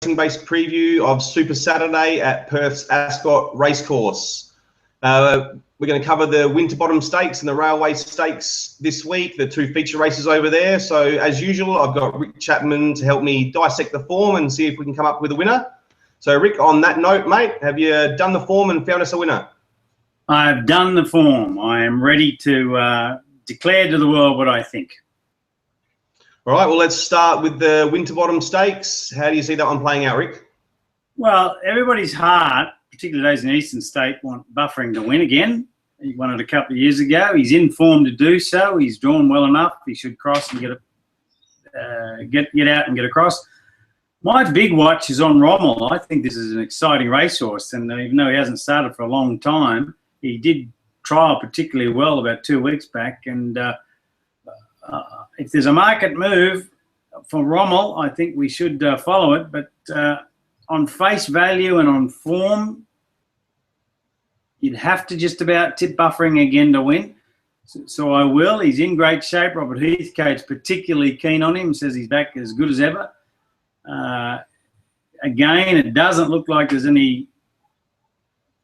Based preview of Super Saturday at Perth's Ascot Racecourse. We're going to cover the Winterbottom Stakes and the Railway Stakes this week, the two feature races over there. So as usual, I've got Rick Chapman to help me dissect the form and see if we can come up with a winner. So Rick, on that note, mate, have you done the form and found us a winner? I've done the form. I am ready to declare to the world what I think. All right, well, let's start with the Winterbottom Stakes. How do you see that one playing out, Rick? Well, everybody's heart, particularly those in Eastern State, want Buffering to win again. He won it a couple of years ago. He's in form to do so. He's drawn well enough. He should cross and get out and get across. My big watch is on Rommel. I think this is an exciting racehorse, and even though he hasn't started for a long time, he did trial particularly well about 2 weeks back, and if there's a market move for Rommel, I think we should follow it. But on face value and on form, you'd have to just about tip Buffering again to win. So I will. He's in great shape. Robert Heathcote's particularly keen on him, says he's back as good as ever. Again, it doesn't look like there's any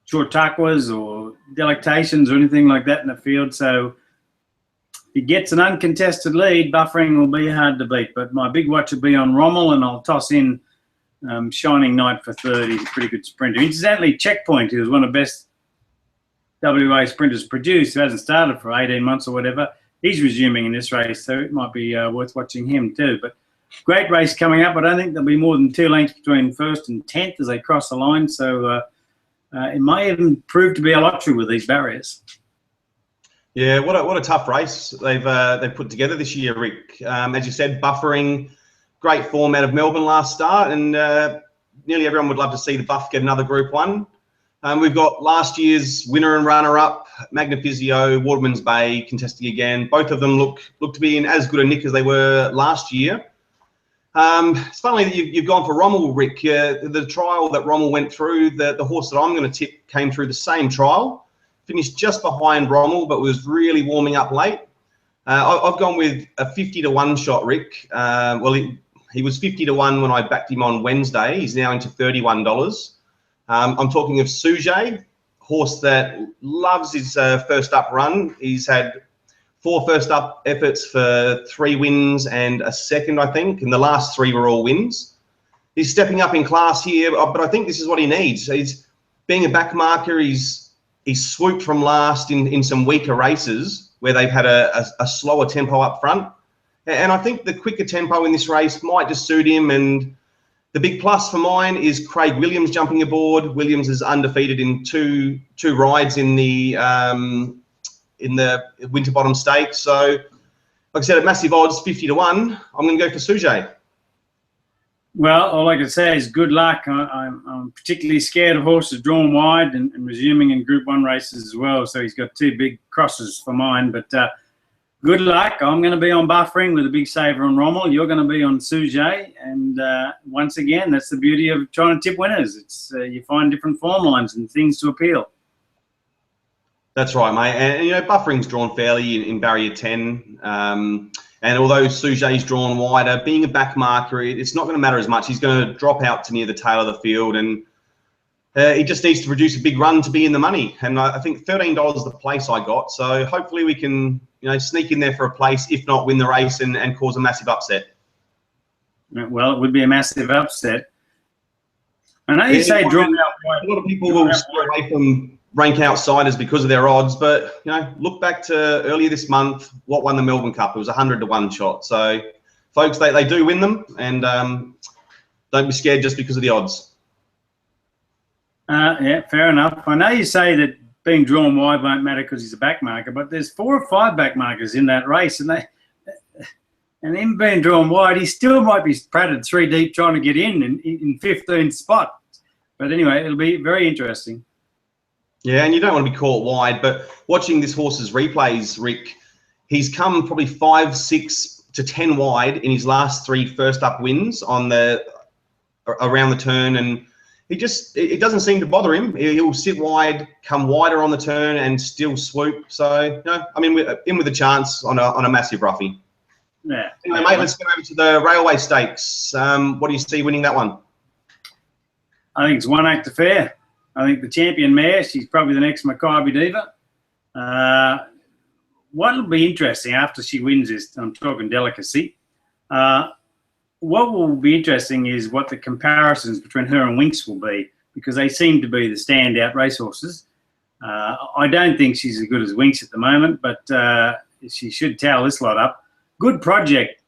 Chautauquas or delectations or anything like that in the field. So he gets an uncontested lead, Buffering will be hard to beat. But my big watch will be on Rommel, and I'll toss in Shining Knight for third. He's a pretty good sprinter. Incidentally, Checkpoint, who was one of the best WA sprinters produced, who hasn't started for 18 months or whatever, he's resuming in this race, so it might be worth watching him too. But great race coming up. I don't think there'll be more than 2 lengths between first and 10th as they cross the line, so it may even prove to be a lottery with these barriers. Yeah, what a tough race they've put together this year, Rick. As you said, Buffering, great form out of Melbourne last start, and nearly everyone would love to see the Buff get another Group 1. We've got last year's winner and runner-up, Magna Physio, Waterman's Bay, contesting again. Both of them look to be in as good a nick as they were last year. It's funny that you've gone for Rommel, Rick. The trial that Rommel went through, the horse that I'm going to tip came through the same trial. Finished just behind Rommel, but was really warming up late. I've gone with a 50 to 1 shot, Rick. Well, he was 50 to 1 when I backed him on Wednesday. He's now into $31. I'm talking of Sujay, horse that loves his first up run. He's had 4 first up efforts for 3 wins and a second, I think, and the last 3 were all wins. He's stepping up in class here, but I think this is what he needs. He's being a back marker. He's swooped from last in some weaker races where they've had a slower tempo up front. And I think the quicker tempo in this race might just suit him. And the big plus for mine is Craig Williams jumping aboard. Williams is undefeated in two rides in the Winterbottom Stakes. So, like I said, at massive odds, 50 to 1, I'm going to go for Sujay. Well, all I can say is good luck. I'm particularly scared of horses drawn wide and resuming in Group 1 races as well. So he's got 2 big crosses for mine. But good luck. I'm going to be on Buffering with a big saver on Rommel. You're going to be on Sujay. And once again, that's the beauty of trying to tip winners. It's you find different form lines and things to appeal. That's right, mate. And you know, Buffering's drawn fairly in barrier 10. And although Sujay's drawn wider, being a back marker, it's not going to matter as much. He's going to drop out to near the tail of the field, and he just needs to produce a big run to be in the money. And I think $13 is the place I got. So hopefully we can, sneak in there for a place, if not win the race and cause a massive upset. Well, it would be a massive upset. I know you say drawn out wide. A lot of people will stay away from rank outsiders because of their odds, but look back to earlier this month. What won the Melbourne Cup? It was 100 to 1 shot. So, folks, they do win them, and don't be scared just because of the odds. Yeah, fair enough. I know you say that being drawn wide won't matter because he's a back marker, but there's 4 or 5 back markers in that race, and him being drawn wide, he still might be pratted 3 deep trying to get in 15th spot. But anyway, it'll be very interesting. Yeah, and you don't want to be caught wide, but watching this horse's replays, Rick, he's come probably 5, 6 to 10 wide in his last 3 first up wins on around the turn, and it doesn't seem to bother him. He'll sit wide, come wider on the turn, and still swoop. So, in with a chance on a massive roughie. Yeah. Anyway, mate, let's go over to the Railway Stakes. What do you see winning that one? I think it's one act affair. I think the champion mare, she's probably the next Maccabi Diva. What will be interesting after she wins this, I'm talking delicacy, what will be interesting is what the comparisons between her and Winks will be, because they seem to be the standout racehorses. I don't think she's as good as Winks at the moment, but she should towel this lot up. Good Project.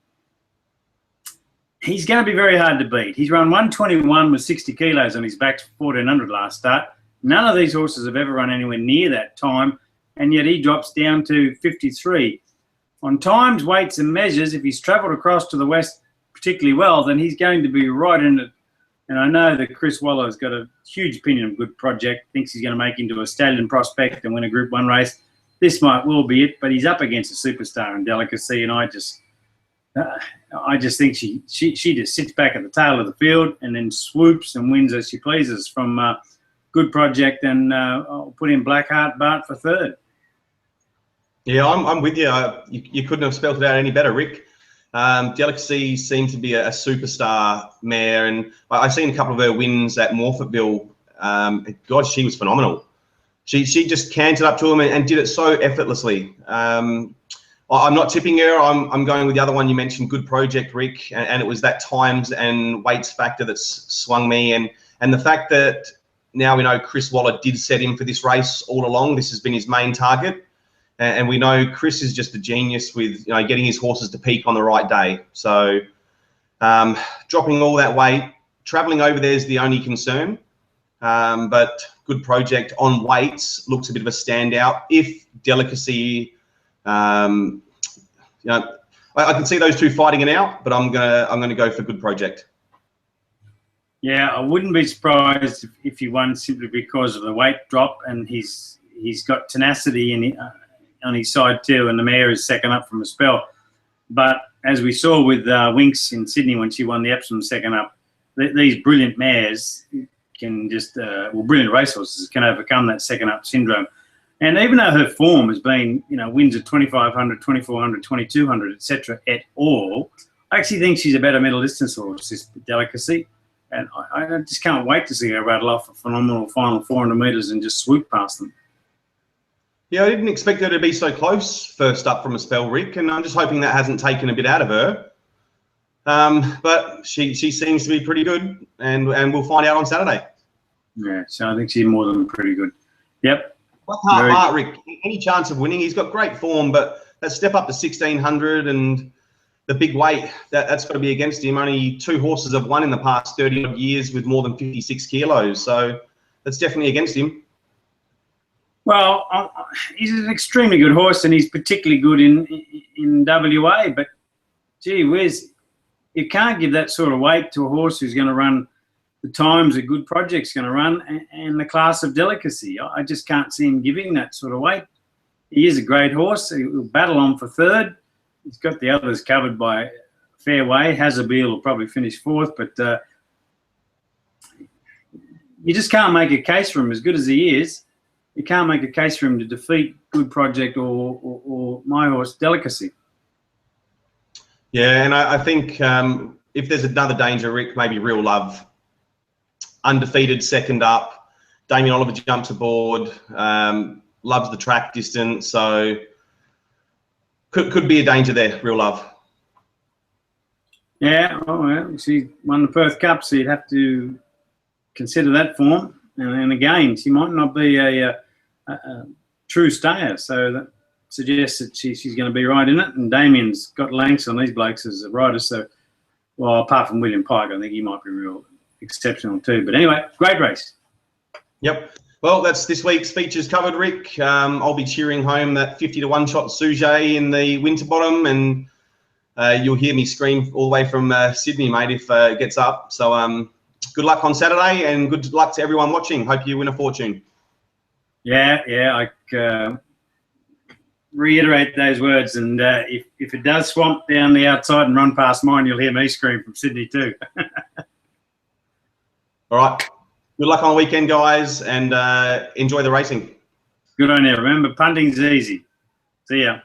He's going to be very hard to beat. He's run 121 with 60 kilos on his back, 1400 last start. None of these horses have ever run anywhere near that time, and yet he drops down to 53. On times, weights and measures, if he's travelled across to the west particularly well, then he's going to be right in it. And I know that Chris Waller's got a huge opinion of Good Project, thinks he's going to make into a stallion prospect and win a Group 1 race. This might well be it, but he's up against a superstar in delicacy, and I just think she just sits back at the tail of the field and then swoops and wins as she pleases from Good Project, and I'll put in Blackheart Bart for third. Yeah, I'm with you. You couldn't have spelled it out any better, Rick. Delicacy seemed to be a superstar mare, and I've seen a couple of her wins at Morphettville. God, she was phenomenal. She just canted up to him and did it so effortlessly. I'm not tipping her. I'm going with the other one you mentioned, Good Project, Rick, and it was that times and weights factor that swung me, and the fact that now we know Chris Waller did set him for this race all along. This has been his main target. And we know Chris is just a genius with getting his horses to peak on the right day. So dropping all that weight, travelling over there is the only concern. But Good Project on weights looks a bit of a standout. If Delicacy, I can see those two fighting it out, but I'm gonna go for Good Project. Yeah, I wouldn't be surprised if he won simply because of the weight drop, and he's got tenacity on his side too, and the mare is second up from a spell. But as we saw with Winks in Sydney when she won the Epsom second up, these brilliant mares can just, brilliant racehorses can overcome that second up syndrome. And even though her form has been, wins at 2,500, 2,400, 2,200, etc. et al., I actually think she's a better middle distance horse, this Delicacy. And I just can't wait to see her rattle off a phenomenal final 400 metres and just swoop past them. Yeah, I didn't expect her to be so close first up from a spell, Rick, and I'm just hoping that hasn't taken a bit out of her. But she seems to be pretty good, and we'll find out on Saturday. Yeah, so I think she's more than pretty good. Yep. Blackheart, Rick, any chance of winning? He's got great form, but that step up to 1,600 and the big weight, that's got to be against him. Only two horses have won in the past 30-odd years with more than 56 kilos, so that's definitely against him. Well, he's an extremely good horse, and he's particularly good in WA. But, gee whiz, you can't give that sort of weight to a horse who's going to run the times a Good Project's going to run and the class of Delicacy. I just can't see him giving that sort of weight. He is a great horse. He'll battle on for third. He's got the others covered by a fair way. Hazardbeal will probably finish fourth, but you just can't make a case for him as good as he is. You can't make a case for him to defeat Good Project or my horse, Delicacy. Yeah, and I think if there's another danger, Rick, maybe Real Love. Undefeated, second up. Damien Oliver jumps aboard. Loves the track distance, so could be a danger there, Real Love. Yeah, well, she won the Perth Cup, so you'd have to consider that form. And again, she might not be a true stayer, so that suggests that she's going to be right in it. And Damien's got lengths on these blokes as a rider, so, well, apart from William Pike, I think he might be real exceptional too. But anyway, great race. Yep. Well, that's this week's features covered, Rick. I'll be cheering home that 50 to 1 shot Sujet in the Winterbottom, and you'll hear me scream all the way from Sydney, mate, if it gets up. So good luck on Saturday, and good luck to everyone watching. Hope you win a fortune. Yeah, I reiterate those words, and if it does swamp down the outside and run past mine, you'll hear me scream from Sydney too. All right. Good luck on the weekend, guys, and enjoy the racing. Good on you. Remember, punting's easy. See ya.